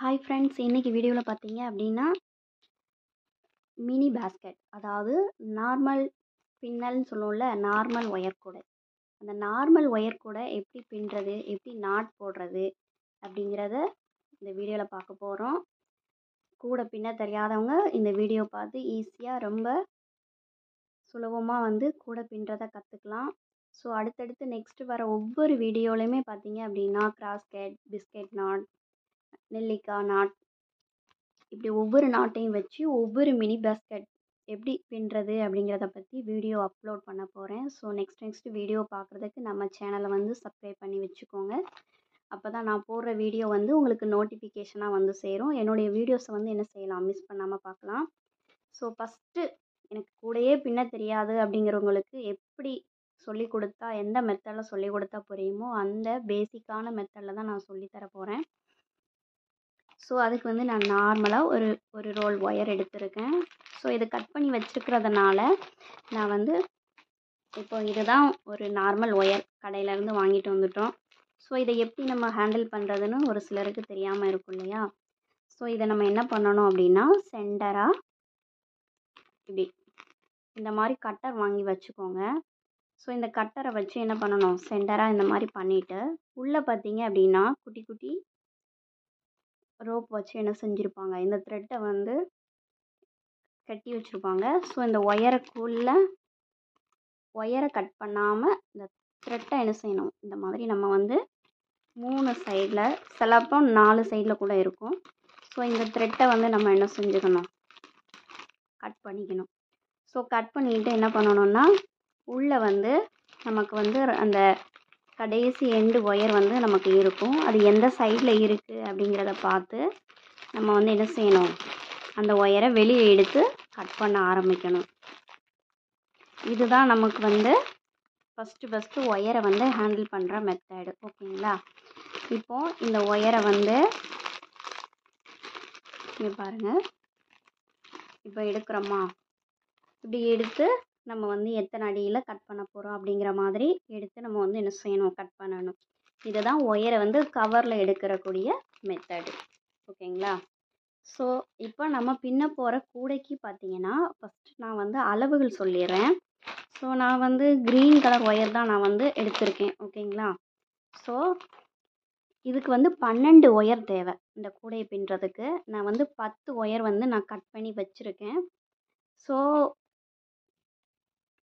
Hi friends, இன்னைக்கு வீடியோவில் பார்த்தீங்க அப்படின்னா மினி பேஸ்கெட், அதாவது நார்மல் பின்னல்னு சொல்லுவோம்ல, நார்மல் ஒயர் கூடை. அந்த நார்மல் ஒயர் கூடை எப்படி பின்னுறது, எப்படி நாட் போடுறது அப்படிங்கிறத இந்த வீடியோவில் பார்க்க போகிறோம். கூடை பின்ன தெரியாதவங்க இந்த வீடியோ பார்த்து ஈஸியாக ரொம்ப சுலபமாக கூடை பின்னுறதை கற்றுக்கலாம். ஸோ அடுத்தடுத்து நெக்ஸ்ட் வர ஒவ்வொரு வீடியோலையுமே பார்த்தீங்க அப்படின்னா கிராஸ்கெட், பிஸ்கெட் நாட், நெல்லிக்காய் நாட், இப்படி ஒவ்வொரு நாட்டையும் வச்சு ஒவ்வொரு மினி பேஸ்கெட் எப்படி பின்னுறது அப்படிங்கிறத பற்றி வீடியோ அப்லோட் பண்ண போகிறேன். ஸோ நெக்ஸ்ட் வீடியோ பார்க்குறதுக்கு நம்ம சேனலை சப்ஸ்கிரைப் பண்ணி வச்சுக்கோங்க. அப்போ தான் நான் போடுற வீடியோ உங்களுக்கு நோட்டிஃபிகேஷனாக சேரும். என்னுடைய வீடியோஸை என்ன செய்யலாம், மிஸ் பண்ணாமல் பார்க்கலாம். ஸோ ஃபஸ்ட்டு எனக்கு கூடயே பின்ன தெரியாது அப்படிங்கிறவங்களுக்கு எப்படி சொல்லி கொடுத்தா, எந்த மெத்தடில் சொல்லி கொடுத்தா புரியுமோ அந்த பேசிக்கான மெத்தடில் தான் நான் சொல்லித்தர போகிறேன். ஸோ அதுக்கு நான் நார்மலாக ஒரு ரோல் ஒயர் எடுத்திருக்கேன். ஸோ இதை கட் பண்ணி வச்சுருக்கிறதுனால நான் இப்போ இதுதான் ஒரு நார்மல் ஒயர் கடையிலேருந்து வாங்கிட்டு வந்துட்டோம். ஸோ இதை எப்படி நம்ம ஹேண்டில் பண்ணுறதுன்னு ஒரு சிலருக்கு தெரியாமல் இருக்கும் இல்லையா. ஸோ இதை நம்ம என்ன பண்ணணும் அப்படின்னா, சென்டராக இப்படி இந்த மாதிரி கட்டர் வாங்கி வச்சுக்கோங்க. ஸோ இந்த கட்டரை வச்சு என்ன பண்ணணும், சென்டராக இந்த மாதிரி பண்ணிவிட்டு உள்ளே பார்த்தீங்க அப்படின்னா குட்டி குட்டி ரோப் வச்சு என்ன செஞ்சுருப்பாங்க, இந்த த்ரெட்டை கட்டி வச்சுருப்பாங்க. ஸோ இந்த ஒயரை கட் பண்ணாமல் இந்த த்ரெட்டை என்ன செய்யணும், இந்த மாதிரி நம்ம 3 சைடில், சிலப்போ 4 சைடில் கூட இருக்கும். ஸோ இந்த த்ரெட்டை நம்ம என்ன செஞ்சுக்கணும், கட் பண்ணிக்கணும். ஸோ கட் பண்ணிட்டு என்ன பண்ணணும்னா, உள்ளே நமக்கு அந்த கடைசி எண்டு ஒயர் நமக்கு இருக்கும். அது எந்த சைடில் இருக்குது அப்படிங்கிறத பார்த்து நம்ம என்ன செய்யணும், அந்த ஒயரை வெளியே எடுத்து கட் பண்ண ஆரம்பிக்கணும். இதுதான் நமக்கு ஃபஸ்ட்டு ஒயரை ஹேண்டில் பண்ணுற மெத்தடு. ஓகேங்களா. இப்போது இந்த ஒயரை இங்கே பாருங்கள், இப்போ எடுக்கிறோமா, இப்படி எடுத்து நம்ம எத்தனை அடியில் கட் பண்ண போகிறோம் அப்படிங்கிற மாதிரி எடுத்து நம்ம என்ன செய்யணும், கட் பண்ணணும். இதுதான் ஒயரை கவரில் எடுக்கிறக்கூடிய மெத்தடு. ஓகேங்களா. ஸோ இப்போ நம்ம பின்ன போகிற கூடைக்கு பார்த்தீங்கன்னா ஃபஸ்ட்டு நான் அளவுகள் சொல்லிடுறேன். ஸோ நான் க்ரீன் கலர் ஒயர் தான் நான் எடுத்திருக்கேன். ஓகேங்களா. ஸோ இதுக்கு 12 ஒயர் தேவை. இந்த கூடையை பின்னுறதுக்கு நான் 10 ஒயர் நான் கட் பண்ணி வச்சுருக்கேன். ஸோ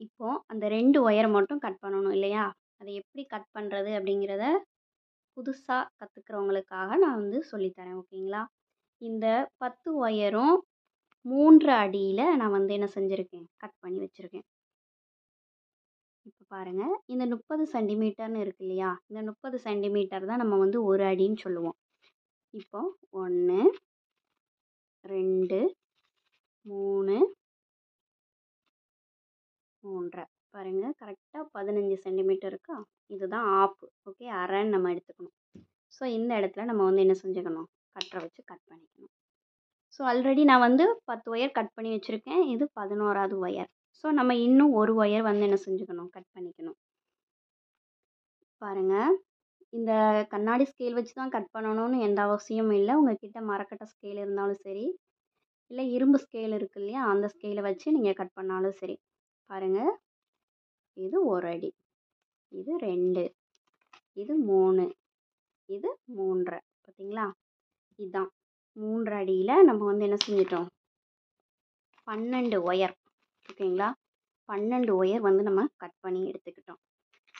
இப்போது அந்த 2 ஒயரை மட்டும் கட் பண்ணணும் இல்லையா. அதை எப்படி கட் பண்ணுறது அப்படிங்கிறத புதுசாக கற்றுக்கிறவங்களுக்காக நான் சொல்லித்தரேன். ஓகேங்களா. இந்த 10 ஒயரும் 3 அடியில் நான் என்ன செஞ்சுருக்கேன், கட் பண்ணி வச்சுருக்கேன். இப்போ பாருங்கள், இந்த 30 சென்டிமீட்டர்னு இருக்கு இல்லையா, இந்த 30 சென்டிமீட்டர் தான் நம்ம 1 அடின்னு சொல்லுவோம். இப்போ 1 2 3 3 பாருங்கள், கரெக்டாக 15 சென்டிமீட்டர் இருக்கா. இதுதான் ஆஃப். ஓகே, அரைன்னு நம்ம எடுத்துக்கணும். ஸோ இந்த இடத்துல நம்ம என்ன செஞ்சுக்கணும், கட்டரை வச்சு கட் பண்ணிக்கணும். ஸோ ஆல்ரெடி நான் 10 ஒயர் கட் பண்ணி வச்சுருக்கேன். இது 11வது ஒயர். ஸோ நம்ம இன்னும் ஒரு ஒயர் என்ன செஞ்சுக்கணும், கட் பண்ணிக்கணும். பாருங்கள், இந்த கண்ணாடி ஸ்கேல் வச்சு தான் கட் பண்ணணும்னு எந்த அவசியமும் இல்லை. உங்கள்கிட்ட மரக்கட்டை ஸ்கேல் இருந்தாலும் சரி, இல்லை இரும்பு ஸ்கேல் இருக்கு இல்லையா, அந்த ஸ்கேலை வச்சு நீங்கள் கட் பண்ணாலும் சரி. பாருங்கள், இது 1 அடி, இது 2, இது 3, இது 3. பார்த்தீங்களா, இதுதான் 3 அடியில் நம்ம என்ன செஞ்சிட்டோம், 12 ஒயர். ஓகேங்களா, 12 ஒயர் நம்ம கட் பண்ணி எடுத்துக்கிட்டோம்.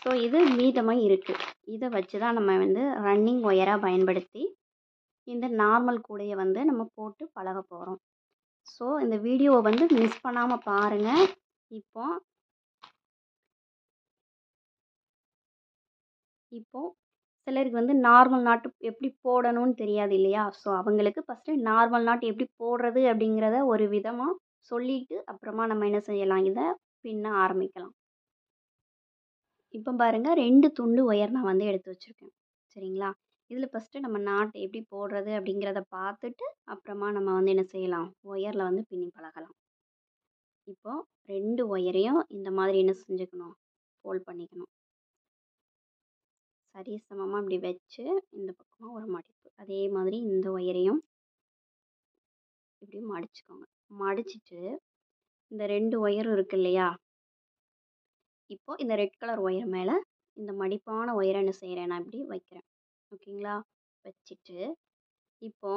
ஸோ இது மீதமாக இருக்குது. இதை வச்சு தான் நம்ம ரன்னிங் ஒயராக பயன்படுத்தி இந்த நார்மல் கூடையை நம்ம போட்டு பழக போகிறோம். ஸோ இந்த வீடியோவை மிஸ் பண்ணாமல் பாருங்கள். இப்போது சிலருக்கு நார்மல் நாட்டு எப்படி போடணும்னு தெரியாது இல்லையா. ஸோ அவங்களுக்கு ஃபஸ்ட்டு நார்மல் நாட் எப்படி போடுறது அப்படிங்கிறத ஒரு விதமாக சொல்லிவிட்டு அப்புறமா நம்ம என்ன செய்யலாம், இதை பின்ன ஆரம்பிக்கலாம். இப்போ பாருங்கள், 2 துண்டு ஒயர் நான் எடுத்து வச்சுருக்கேன். சரிங்களா. இதில் ஃபஸ்ட்டு நம்ம நாட் எப்படி போடுறது அப்படிங்கிறத பார்த்துட்டு அப்புறமா நம்ம என்ன செய்யலாம், ஒயரில் பின்னி பழகலாம். இப்போது 2 ஒயரையும் இந்த மாதிரி என்ன செஞ்சுக்கணும், ஃபோல்ட் பண்ணிக்கணும். சரிசமமாக இப்படி வச்சு இந்த பக்கமாக ஒரு மடிப்பு. அதே மாதிரி இந்த ஒயரையும் இப்படி மடிச்சுக்கோங்க. மடிச்சிட்டு இந்த 2 ஒயரும் இருக்கு இல்லையா, இப்போ இந்த ரெட் கலர் ஒயர் மேலே இந்த மடிப்பான ஒயரை என்ன செய்கிறேன், நான் இப்படி வைக்கிறேன். ஓகேங்களா? வச்சுட்டு இப்போ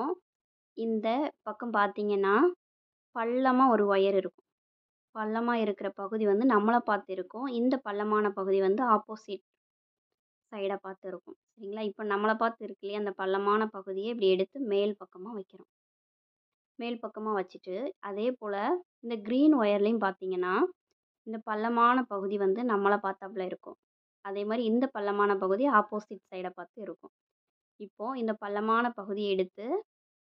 இந்த பக்கம் பார்த்தீங்கன்னா பள்ளமாக ஒரு ஒயர் இருக்கும். பள்ளமாக இருக்கிற பகுதி வந்து நம்மளை பார்த்து இருக்கும். இந்த பள்ளமான பகுதி வந்து ஆப்போசிட் சைடை பார்த்து இருக்கும். சரிங்களா? இப்போ நம்மளை பார்த்து இருக்கு இல்லையா, அந்த பள்ளமான பகுதியை இப்படி எடுத்து மேல் பக்கமாக வைக்கிறோம். மேல் பக்கமாக வச்சுட்டு அதே போல் இந்த க்ரீன் ஒயர்லேயும் பார்த்தீங்கன்னா இந்த பள்ளமான பகுதி வந்து நம்மளை பார்த்தாப்புல இருக்கும். அதே மாதிரி இந்த பள்ளமான பகுதி ஆப்போசிட் சைடை பார்த்து இருக்கும். இப்போது இந்த பள்ளமான பகுதியை எடுத்து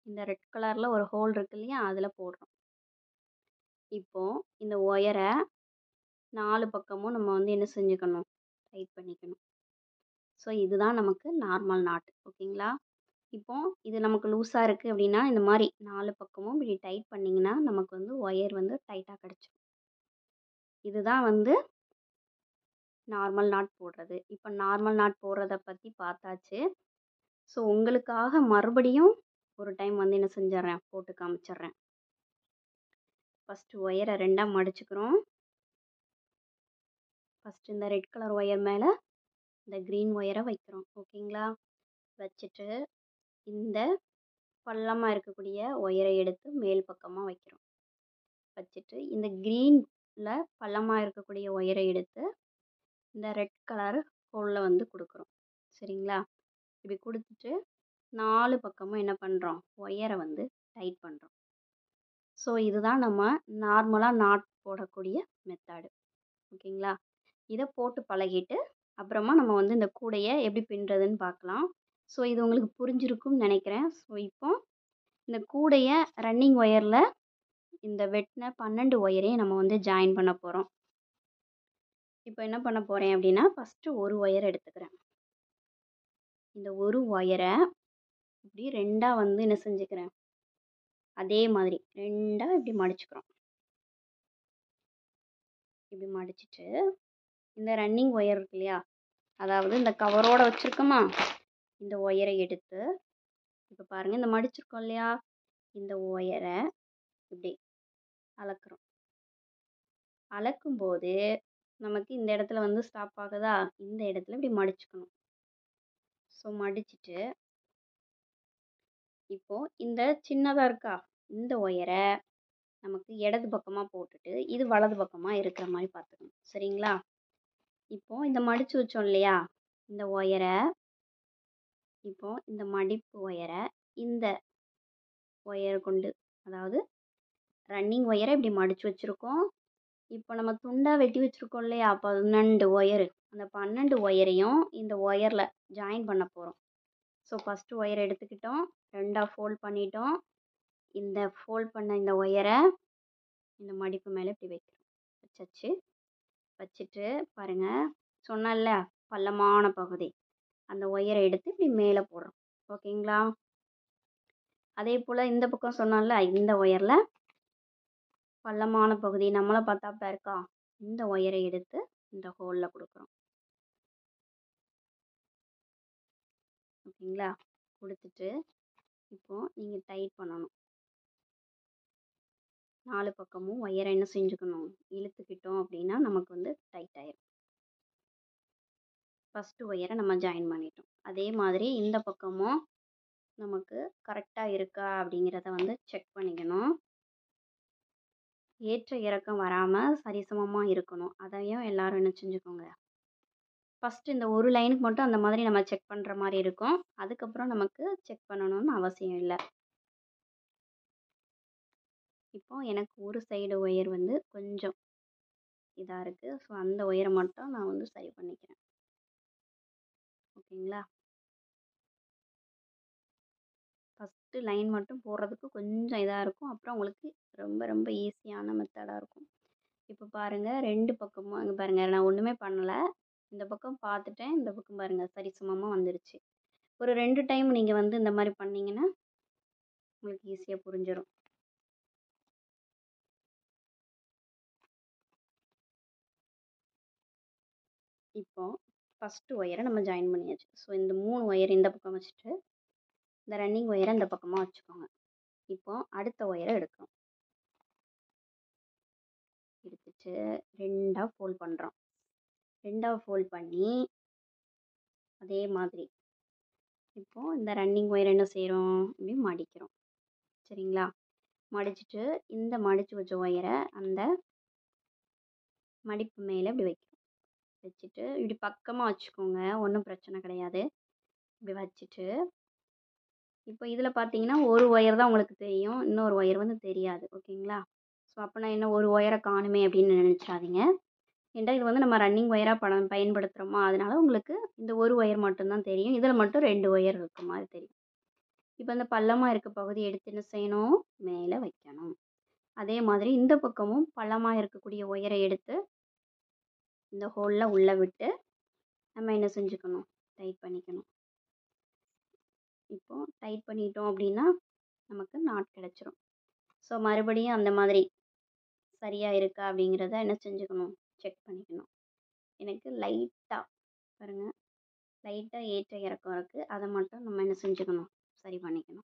இந்த ரெட் கலரில் ஒரு ஹோல் இருக்கு இல்லையா, அதில் போடுறோம். இப்போது இந்த ஒயரை 4 பக்கமும் நம்ம வந்து என்ன செஞ்சுக்கணும், டைட் பண்ணிக்கணும். ஸோ இதுதான் நமக்கு நார்மல் நாட். ஓகேங்களா? இப்போ இது நமக்கு லூஸாக இருக்குது அப்படின்னா இந்த மாதிரி 4 பக்கமும் இப்படி டைட் பண்ணிங்கன்னா நமக்கு வந்து ஒயர் வந்து டைட்டாக கிடச்சிடும். இதுதான் வந்து நார்மல் நாட் போடுறது. இப்போ நார்மல் நாட் போடுறத பற்றி பார்த்தாச்சு. ஸோ உங்களுக்காக மறுபடியும் ஒரு டைம் வந்து என்ன செஞ்சிட்றேன், போட்டு காமிச்சிட்றேன். ஃபஸ்ட்டு ஒயரை 2ஆக மடிச்சுக்கிறோம். ஃபஸ்ட்டு இந்த ரெட் கலர் ஒயர் மேலே இந்த க்ரீன் ஒயரை வைக்கிறோம். ஓகேங்களா? வச்சுட்டு இந்த பள்ளமாக இருக்கக்கூடிய ஒயரை எடுத்து மேல் பக்கமாக வைக்கிறோம். வச்சுட்டு இந்த க்ரீனில் பள்ளமாக இருக்கக்கூடிய ஒயரை எடுத்து இந்த ரெட் கலர் ஹோலில் வந்து கொடுக்குறோம். சரிங்களா? இப்படி கொடுத்துட்டு 4 பக்கமும் என்ன பண்ணுறோம், ஒயரை வந்து டைட் பண்ணுறோம். ஸோ இதுதான் நம்ம நார்மலாக நாட் போடக்கூடிய மெத்தடு. ஓகேங்களா? இதை போட்டு பழகிட்டு அப்புறமா நம்ம வந்து இந்த கூடையை எப்படி பின்னுறதுன்னு பார்க்கலாம். ஸோ இது உங்களுக்கு புரிஞ்சிருக்கும்னு நினைக்கிறேன். ஸோ இப்போ இந்த கூடையை ரன்னிங் ஒயரில் இந்த வெட்டின 12 ஒயரையும் நம்ம வந்து ஜாயின் பண்ண போகிறோம். இப்போ என்ன பண்ண போகிறேன் அப்படின்னா ஃபஸ்ட்டு ஒரு ஒயர் எடுத்துக்கிறேன். இந்த ஒரு ஒயரை இப்படி 2ஆக வந்து என்ன செஞ்சுக்கிறேன், அதே மாதிரி 2ஆக இப்படி மடிச்சுக்கிறோம். இப்படி மடிச்சுட்டு இந்த ரன்னிங் ஒயர் இருக்கு இல்லையா, அதாவது இந்த கவரோடு வச்சுருக்கோமா, இந்த ஒயரை எடுத்து இப்போ பாருங்கள் இந்த மடிச்சிருக்கோம் இல்லையா, இந்த ஒயரை இப்படி அளக்குறோம். அளக்கும்போது நமக்கு இந்த இடத்துல வந்து ஸ்டாப் ஆகுதா, இந்த இடத்துல இப்படி மடிச்சுக்கணும். ஸோ மடிச்சுட்டு இப்போது இந்த சின்னதாக இருக்கா இந்த ஒயரை நமக்கு இடது பக்கமாக போட்டுட்டு இது வலது பக்கமாக இருக்கிற மாதிரி பார்த்துக்கணும். சரிங்களா? இப்போது இந்த மடித்து வச்சோம் இல்லையா இந்த ஒயரை, இப்போது இந்த மடிப்பு ஒயரை இந்த ஒயரை கொண்டு, அதாவது ரன்னிங் ஒயரை இப்படி மடித்து வச்சுருக்கோம். இப்போ நம்ம துண்டாக வெட்டி வச்சுருக்கோம் இல்லையா 12 ஒயரு, அந்த 12 ஒயரையும் இந்த ஒயரில் ஜாயின் பண்ண போகிறோம். ஸோ ஃபஸ்ட்டு ஒயரை எடுத்துக்கிட்டோம், 2ஆக ஃபோல்ட் பண்ணிட்டோம். இந்த ஃபோல்ட் பண்ண இந்த ஒயரை இந்த மடிப்பு மேலே இப்படி வைக்கிறோம். வச்சாச்சு. வச்சுட்டு பாருங்கள் சொன்னல பள்ளமான பகுதி, அந்த ஒயரை எடுத்து இப்படி மேலே போடுறோம். ஓகேங்களா? அதே போல் இந்த பக்கம் சொன்னோம்ல இந்த ஒயரில் பள்ளமான பகுதி நம்மளை பார்த்தாப்ப இருக்கா, இந்த ஒயரை எடுத்து இந்த ஹோலில் கொடுக்குறோம். ஓகேங்களா? கொடுத்துட்டு இப்போது நீங்கள் டைட் பண்ணணும். 4 பக்கமும் ஒயரை என்ன செஞ்சுக்கணும், இழுத்துக்கிட்டோம் அப்படின்னா நமக்கு வந்து டைட் ஆயிடும். ஃபஸ்ட்டு ஒயரை நம்ம ஜாயின் பண்ணிட்டோம். அதே மாதிரி இந்த பக்கமும் நமக்கு கரெக்டாக இருக்கா அப்படிங்கிறத வந்து செக் பண்ணிக்கணும். ஏற்ற இறக்கம் வராமல் சரிசமமாக இருக்கணும். அதையும் எல்லோரும் என்ன செஞ்சுக்கோங்க. ஃபஸ்ட்டு இந்த ஒரு லைனுக்கு மட்டும் அந்த மாதிரி நம்ம செக் பண்ணுற மாதிரி இருக்கும். அதுக்கப்புறம் நமக்கு செக் பண்ணணும்னு அவசியம் இல்லை. இப்போது எனக்கு ஒரு சைடு ஒயர் வந்து கொஞ்சம் இதாக இருக்குது. ஸோ அந்த ஒயரை மட்டும் நான் வந்து சரி பண்ணிக்கிறேன். ஓகேங்களா? ஃபஸ்ட்டு லைன் மட்டும் போடுறதுக்கு கொஞ்சம் இதாக இருக்கும். அப்புறம் உங்களுக்கு ரொம்ப ரொம்ப ஈஸியான மெத்தடாக இருக்கும். இப்போ பாருங்கள் 2 பக்கமும் அங்கே பாருங்கள் நான் ஒன்றுமே பண்ணலை. இந்த பக்கம் பார்த்துட்டேன், இந்த பக்கம் பாருங்கள் சரிசமமாக வந்துடுச்சு. ஒரு 2 டைம் நீங்கள் வந்து இந்த மாதிரி பண்ணிங்கன்னா உங்களுக்கு ஈஸியாக புரிஞ்சிடும். இப்போ ஃபஸ்ட்டு ஒயரை நம்ம ஜாயின் பண்ணியாச்சு. ஸோ இந்த 3 ஒயர் இந்த பக்கம் வச்சுட்டு இந்த ரன்னிங் ஒயரை இந்த பக்கமாக வச்சுக்கோங்க. இப்போ அடுத்த ஒயரை எடுக்கிறோம். எடுத்துட்டு 2ஆ ஃபோல்ட் பண்ணுறோம். 2ஆ ஃபோல்ட் பண்ணி அதே மாதிரி இப்போது இந்த ரன்னிங் ஒயர் என்ன செய்கிறோம், இப்படி மடிக்கிறோம். சரிங்களா? மடிச்சுட்டு இந்த மடித்து வச்ச ஒயரை அந்த மடிப்பு மேலே இப்படி வைக்கிறோம். வச்சுட்டு இப்படி பக்கமாக வச்சுக்கோங்க, ஒன்றும் பிரச்சனை கிடையாது. இப்படி வச்சுட்டு இப்போ இதில் பார்த்தீங்கன்னா ஒரு ஒயர் தான் உங்களுக்கு தெரியும், இன்னொரு ஒயர் வந்து தெரியாது. ஓகேங்களா? ஸோ அப்போ நான் என்ன ஒரு ஒயரை காணுமே அப்படின்னு நினச்சிடாதீங்க. ஏன்டா இது வந்து நம்ம ரன்னிங் ஒயராக பயன்படுத்துகிறோமா, அதனால உங்களுக்கு இந்த ஒரு ஒயர் மட்டும்தான் தெரியும். இதில் மட்டும் 2 ஒயர் இருக்க மாதிரி தெரியும். இப்போ இந்த பள்ளமாக இருக்க பகுதி எடுத்து என்ன செய்யணும், மேலே வைக்கணும். அதே மாதிரி இந்த பக்கமும் பள்ளமாக இருக்கக்கூடிய ஒயரை எடுத்து இந்த ஹோலில் உள்ளே விட்டு நம்ம என்ன செஞ்சுக்கணும், டைட் பண்ணிக்கணும். இப்போ டைட் பண்ணிட்டோம் அப்படின்னா நமக்கு நாட் கிடச்சிரும். ஸோ மறுபடியும் அந்த மாதிரி சரியாக இருக்கா அப்படிங்கிறத என்ன செஞ்சுக்கணும், செக் பண்ணிக்கணும். எனக்கு லைட்டாக பாருங்கள், லைட்டாக ஏற்ற இறக்கம் இருக்குது, அதை மட்டும் நம்ம என்ன செஞ்சுக்கணும், சரி பண்ணிக்கணும்.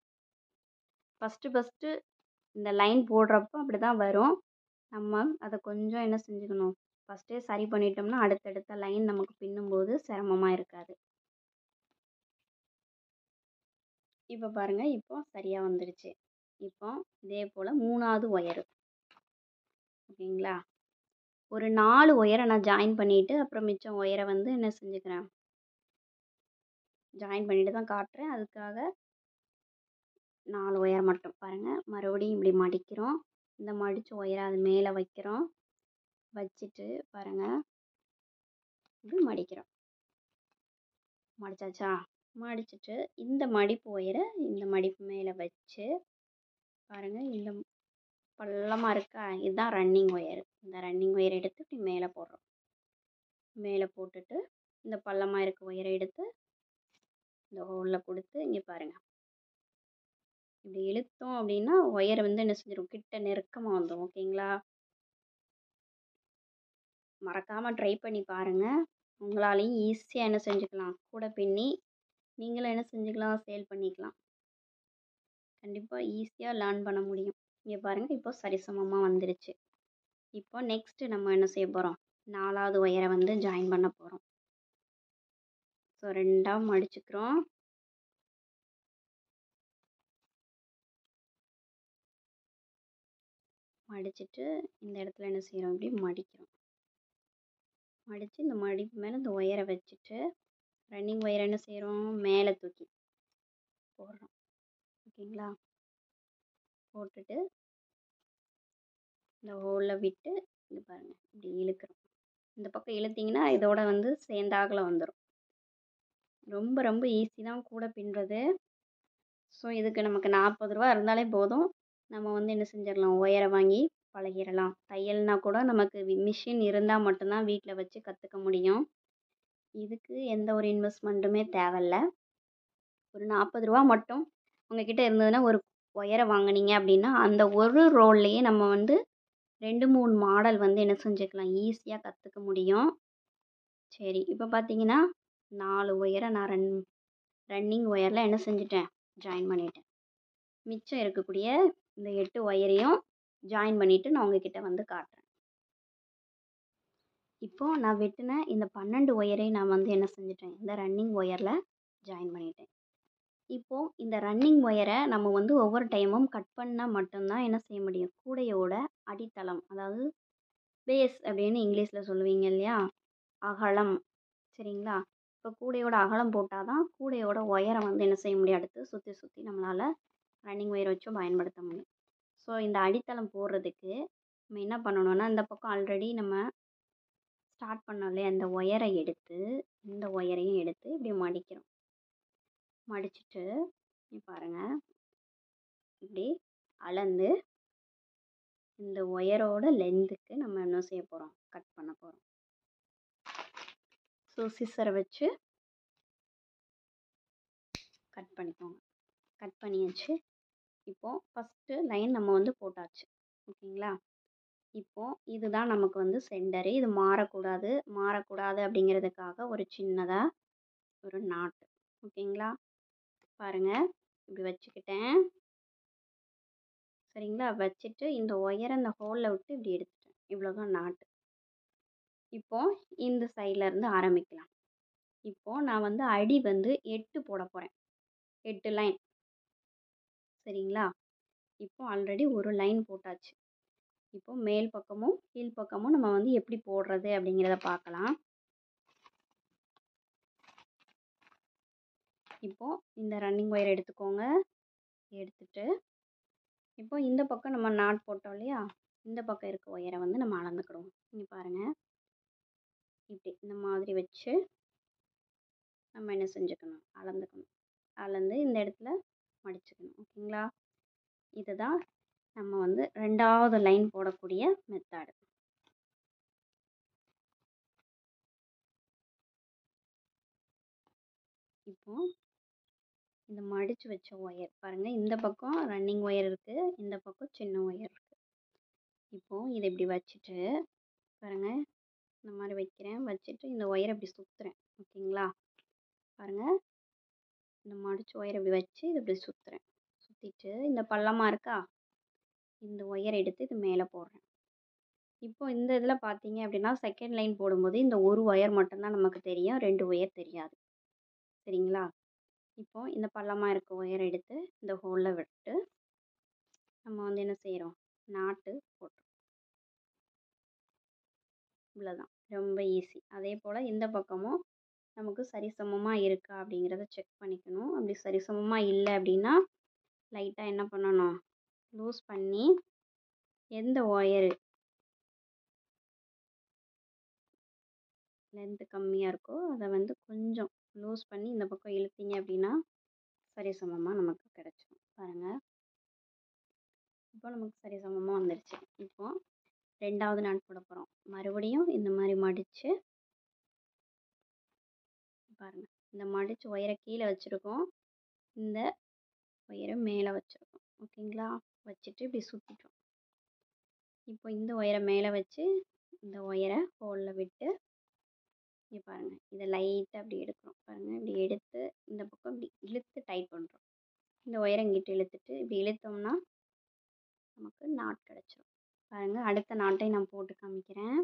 ஃபஸ்ட்டு இந்த லைன் போடுறப்போ அப்படி தான் வரும். நம்ம அதை கொஞ்சம் என்ன செஞ்சுக்கணும், ஃபஸ்ட்டே சரி பண்ணிட்டோம்னா அடுத்தடுத்த லைன் நமக்கு பின்னும்போது சிரமமாக இருக்காது. இப்போ பாருங்கள், இப்போ சரியாக வந்துடுச்சு. இப்போ இதே போல் 3ஆவது ஒயரு. ஓகேங்களா? ஒரு 4 ஒயரை நான் ஜாயின் பண்ணிவிட்டு அப்புறம் மிச்சம் ஒயரை வந்து என்ன செஞ்சுக்கிறேன், ஜாயின் பண்ணிட்டு தான் காட்டுறேன். அதுக்காக 4 ஒயர் மட்டும் பாருங்கள். மறுபடியும் இப்படி மடிக்கிறோம். இந்த மடித்த ஒயரை அது மேலே வைக்கிறோம். வச்சுட்டு பாருங்கள், இப்படி மடிக்கிறோம். மடிச்சாச்சா? மடிச்சுட்டு இந்த மடிப்பு ஒயரை இந்த மடிப்பு மேலே வச்சு பாருங்கள், இந்த பள்ளமாக இருக்கா, இதுதான் ரன்னிங் ஒயர். இந்த ரன்னிங் ஒயரை எடுத்து இப்படி மேலே போடுறோம். மேலே போட்டுட்டு இந்த பள்ளமாக இருக்க ஒயரை எடுத்து இந்த ஹோலில் கொடுத்து இங்கே பாருங்கள், இப்படி இழுத்தோம் அப்படின்னா ஒயரை வந்து என்ன செஞ்சிடும், கிட்ட நெருக்கமாக வந்துடும். ஓகேங்களா? மறக்காமல் ட்ரை பண்ணி பாருங்கள். உங்களாலையும் ஈஸியாக என்ன செஞ்சுக்கலாம், கூட பின்னி நீங்களும் என்ன செஞ்சுக்கலாம், சேல் பண்ணிக்கலாம். கண்டிப்பாக ஈஸியாக லேர்ன் பண்ண முடியும். இங்கே பாருங்கள், இப்போ சரிசமமாக வந்துருச்சு. இப்போ நெக்ஸ்ட்டு நம்ம என்ன செய்ய போகிறோம், 4ஆவது ஒயரை வந்து ஜாயின் பண்ண போகிறோம். ஸோ 2ஆக மடிச்சுக்கிறோம். மடிச்சுட்டு இந்த இடத்துல என்ன செய்கிறோம், இப்படி மடிக்கிறோம். மடித்து இந்த மடிப்பு மேலே இந்த ஒயரை வச்சுட்டு ரன்னிங் ஒயரை என்ன செய்கிறோம், மேலே தூக்கி போடுறோம். ஓகேங்களா? போட்டுட்டு இந்த ஹோலில் விட்டு இது பாருங்கள், இப்படி இழுக்கிறோம். இந்த பக்கம் இழுத்திங்கன்னா இதோட வந்து சேர்ந்தாக்கில் வந்துடும். ரொம்ப ரொம்ப ஈஸி தான் கூட பின்னுறது. ஸோ இதுக்கு நமக்கு 40 ரூபா இருந்தாலே போதும். நம்ம வந்து என்ன செஞ்சிடலாம், ஒயரை வாங்கி பழகிடலாம். தையல்னா கூட நமக்கு மிஷின் இருந்தால் மட்டும்தான் வீட்டில் வச்சு கற்றுக்க முடியும். இதுக்கு எந்த ஒரு இன்வெஸ்ட்மெண்ட்டுமே தேவையில்ல. ஒரு 40 ரூபா மட்டும் உங்ககிட்ட இருந்ததுன்னா ஒரு ஒயரை வாங்கினீங்க அப்படின்னா அந்த ஒரு ரோல்லையே நம்ம வந்து 2-3 மாடல் வந்து என்ன செஞ்சுக்கலாம், ஈஸியாக கற்றுக்க முடியும். சரி, இப்போ பார்த்தீங்கன்னா 4 ஒயரை நான் ரன்னிங் ஒயரில் என்ன செஞ்சுட்டேன், ஜாயின் பண்ணிட்டேன். மிச்சம் இருக்கக்கூடிய இந்த 8 ஒயரையும் ஜாயின் பண்ணிவிட்டு நான் உங்ககிட்ட வந்து காட்டுறேன். இப்போது நான் வெட்டின இந்த 12 ஒயரையும் நான் வந்து என்ன செஞ்சுட்டேன், இந்த ரன்னிங் ஒயரில் ஜாயின் பண்ணிட்டேன். இப்போது இந்த ரன்னிங் ஒயரை நம்ம வந்து ஒவ்வொரு டைமும் கட் பண்ணால் மட்டும்தான் என்ன செய்ய முடியும், கூடையோட அடித்தளம், அதாவது பேஸ் அப்படின்னு இங்கிலீஷில் சொல்லுவீங்க இல்லையா, அகலம். சரிங்களா? இப்போ கூடையோட அகலம் போட்டால் தான் கூடையோட ஒயரை வந்து என்ன செய்ய முடியும், அடுத்து சுற்றி சுற்றி நம்மளால் ரன்னிங் ஒயர் வச்சும் பயன்படுத்த முடியும். ஸோ இந்த அடித்தளம் போடுறதுக்கு நம்ம என்ன பண்ணணும்னா, இந்த பக்கம் ஆல்ரெடி நம்ம ஸ்டார்ட் பண்ணோம் இல்லையா, அந்த ஒயரை எடுத்து இந்த ஒயரையும் எடுத்து இப்படி மடிக்கிறோம். மடிச்சுட்டு பாருங்கள், இப்படி அளந்து இந்த ஒயரோட லென்த்துக்கு நம்ம என்ன செய்ய போகிறோம், கட் பண்ண போகிறோம். ஸோ சிசரை வச்சு கட் பண்ணிக்கோங்க. கட் பண்ணியாச்சு. இப்போது ஃபஸ்ட்டு லைன் நம்ம வந்து போட்டாச்சு. ஓகேங்களா? இப்போ இதுதான் நமக்கு வந்து சென்டரு. இது மாறக்கூடாது. மாறக்கூடாது அப்படிங்கிறதுக்காக ஒரு சின்னதாக ஒரு நாட்டு. ஓகேங்களா? பாருங்க. இப்படி வச்சுக்கிட்டேன். சரிங்களா? வச்சுட்டு இந்த ஒயரை இந்த ஹோலில் விட்டு இப்படி எடுத்துட்டேன். இவ்வளோதான் நாட்டு. இப்போ இந்த சைடில் இருந்து ஆரம்பிக்கலாம். இப்போ நான் வந்து அடி வந்து 8 போட போகிறேன். 8 லைன். சரிங்களா? இப்போ ஆல்ரெடி ஒரு லைன் போட்டாச்சு. இப்போ மேல் பக்கமும் கீழ் பக்கமும் நம்ம வந்து எப்படி போடுறது அப்படிங்கிறத பார்க்கலாம். இப்போ இந்த ரன்னிங் ஒயர் எடுத்துக்கோங்க. எடுத்துட்டு இப்போ இந்த பக்கம் நம்ம நாட் போட்டோம் இல்லையா? இந்த பக்கம் இருக்க ஒயரை வந்து நம்ம அளந்துக்கிடுவோம். இங்கே பாருங்கள். இப்படி இந்த மாதிரி வச்சு நம்ம என்ன செஞ்சுக்கணும், அளந்துக்கணும். அளந்து இந்த இடத்துல மடிச்சுக்கணும். ஓகேங்களா? இதுதான் நம்ம வந்து 2வது லைன் போடக்கூடிய மெத்தடு. இப்போ இந்த மடித்து வச்ச ஒயர் பாருங்கள். இந்த பக்கம் ரன்னிங் ஒயர் இருக்குது, இந்த பக்கம் சின்ன ஒயர் இருக்குது. இப்போது இதை இப்படி வச்சுட்டு பாருங்கள், இந்த மாதிரி வைக்கிறேன். வச்சுட்டு இந்த ஒயரை இப்படி சுற்றுறேன். ஓகேங்களா? பாருங்கள், இந்த மடித்த ஒயரை இப்படி வச்சு இதை இப்படி சுற்றுறேன். சுற்றிட்டு இந்த பள்ளமாக இருக்கா, இந்த ஒயரை எடுத்து இது மேலே போடுறேன். இப்போ இந்த இதில் பார்த்தீங்க அப்படின்னா செகண்ட் லைன் போடும்போது இந்த ஒரு ஒயர் மட்டும்தான் நமக்கு தெரியும், 2 ஒயர் தெரியாது. சரிங்களா? இப்போ இந்த பள்ளமாக இருக்க ஒயரை எடுத்து இந்த ஹோலில் விட்டு நம்ம வந்து என்ன செய்கிறோம், நாட்டு போட்டுரும். இவ்வளோதான், ரொம்ப ஈஸி. அதே போல் இந்த பக்கமும் நமக்கு சரிசமமாக இருக்கா அப்படிங்கிறத செக் பண்ணிக்கணும். அப்படி சரிசமமாக இல்லை அப்படின்னா லைட்டாக என்ன பண்ணணும், லூஸ் பண்ணி எந்த ஒயரு லென்த்து கம்மியாக இருக்கோ அதை வந்து கொஞ்சம் லூஸ் பண்ணி இந்த பக்கம் இழுத்தீங்க அப்படின்னா சரிசமமாக நமக்கு கிடச்சிடும். பாருங்கள், இப்போ நமக்கு சரிசமமாக வந்துடுச்சு. இப்போது 2வது நாட் போட போகிறோம். மறுபடியும் இந்த மாதிரி மடித்து பாருங்கள், இந்த மடித்து ஒயரை கீழே வச்சுருக்கோம், இந்த ஒயரை மேலே வச்சுருக்கோம். ஓகேங்களா? வச்சுட்டு இப்படி சுற்றிட்டோம். இப்போ இந்த ஒயரை மேலே வச்சு இந்த ஒயரை ஹோலில் விட்டு இங்கே பாருங்கள், இதை லைட்டாக அப்படி எடுக்கிறோம். பாருங்கள், இப்படி எடுத்து இந்த பக்கம் இப்படி இழுத்து டைட் பண்ணுறோம். இந்த ஒயரை இங்கிட்டு இழுத்துட்டு இப்படி இழுத்தோம்னா நமக்கு நாட் கிடச்சிரும். பாருங்கள், அடுத்த நாட்டை நான் போட்டு காமிக்கிறேன்.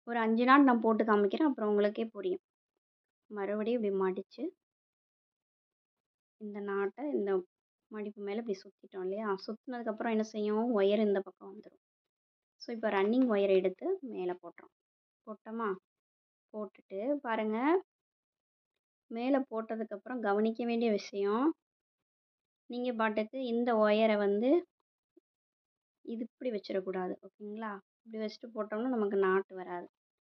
ஒரு 5 நாட் நான் போட்டு காமிக்கிறேன், அப்புறம் உங்களுக்கே புரியும். மறுபடியும் இப்படி மடித்து இந்த நாட்டை இந்த மடிப்பு மேலே இப்படி சுற்றிட்டோம் இல்லையா? சுற்றினதுக்கப்புறம் என்ன செய்யும், ஒயர் இந்த பக்கம் வந்துடும். ஸோ இப்போ ரன்னிங் ஒயரை எடுத்து மேலே போட்டுறோம். போட்டோமா? போட்டுட்டு பாருங்கள், மேலே போட்டதுக்கப்புறம் கவனிக்க வேண்டிய விஷயம், நீங்கள் பாட்டுக்கு இந்த ஒயரை வந்து இது இப்படி வச்சிடக்கூடாது. ஓகேங்களா? இப்படி வச்சுட்டு போட்டோம்னா நமக்கு நாட்டு வராது.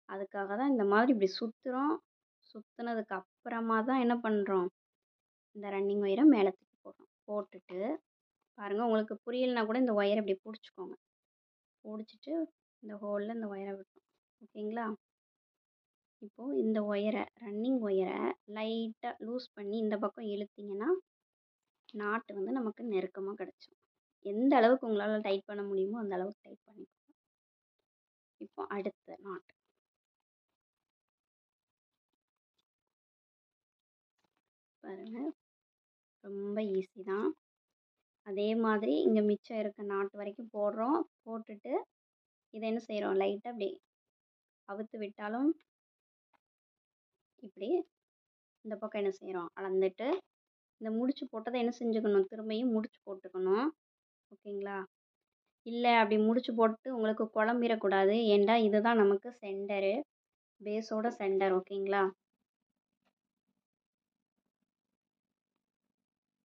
அதுக்காக தான் இந்த மாதிரி இப்படி சுற்றுறோம். சுற்றுனதுக்கு அப்புறமா தான் என்ன பண்ணுறோம், இந்த ரன்னிங் ஒயரை மேலே தூக்கி போடுறோம். போட்டுட்டு பாருங்கள், உங்களுக்கு புரியலைன்னா கூட இந்த ஒயரை இப்படி பிடிச்சிக்கோங்க. பிடிச்சிட்டு இந்த ஹோலில் இந்த ஒயரை விட்டோம். ஓகேங்களா? இப்போது இந்த ஒயரை ரன்னிங் ஒயரை லைட்டாக லூஸ் பண்ணி இந்த பக்கம் இழுத்தீங்கன்னா நாட்டு வந்து நமக்கு நெருக்கமாக கிடச்சிடும். எந்த அளவுக்கு உங்களால் டைட் பண்ண முடியுமோ அந்த அளவுக்கு டைட் பண்ணிக்கோங்க. இப்போ அடுத்த நாட் பாருங்கள், ரொம்ப ஈஸி தான். அதே மாதிரி இங்கே மிச்சம் இருக்க நாட்டு வரைக்கும் போடுறோம். போட்டுட்டு இதை என்ன செய்கிறோம், லைட்டாக அப்படி அவுத்து விட்டாலும் இப்படி இந்த பக்கம் என்ன செய்கிறோம், அளந்துட்டு இந்த முடிச்சு போட்டதை என்ன செஞ்சுக்கணும், திரும்பியும் முடிச்சு போட்டுக்கணும். ஓகேங்களா? இல்லை அப்படி முடிச்சு போட்டு உங்களுக்கு குழம்பிடக்கூடாது. ஏன்டா இதுதான் நமக்கு சென்டரு, பேஸோட சென்டர். ஓகேங்களா?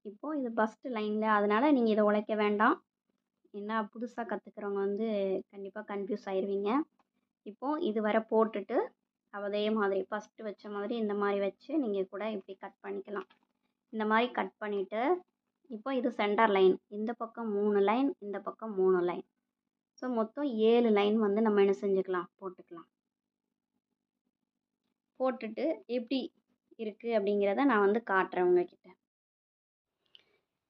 இப்போது இது ஃபஸ்ட்டு லைனில், அதனால் நீங்கள் இதை உழைக்க வேண்டாம். ஏன்னா புதுசாக கற்றுக்கிறவங்க வந்து கண்டிப்பாக கன்ஃபியூஸ் ஆயிடுவீங்க. இப்போது இது வரை போட்டுட்டு அதே மாதிரி ஃபஸ்ட்டு வச்ச மாதிரி இந்த மாதிரி வச்சு நீங்கள் கூட இப்படி கட் பண்ணிக்கலாம். இந்த மாதிரி கட் பண்ணிவிட்டு இப்போ இது சென்டர் லைன். இந்த பக்கம் 3 லைன், இந்த பக்கம் 3 லைன். ஸோ மொத்தம் 7 லைன் வந்து நம்ம என்ன செஞ்சுக்கலாம், போட்டுக்கலாம். போட்டுட்டு எப்படி இருக்குது அப்படிங்கிறத நான் வந்து காட்டுறேன் உங்ககிட்ட.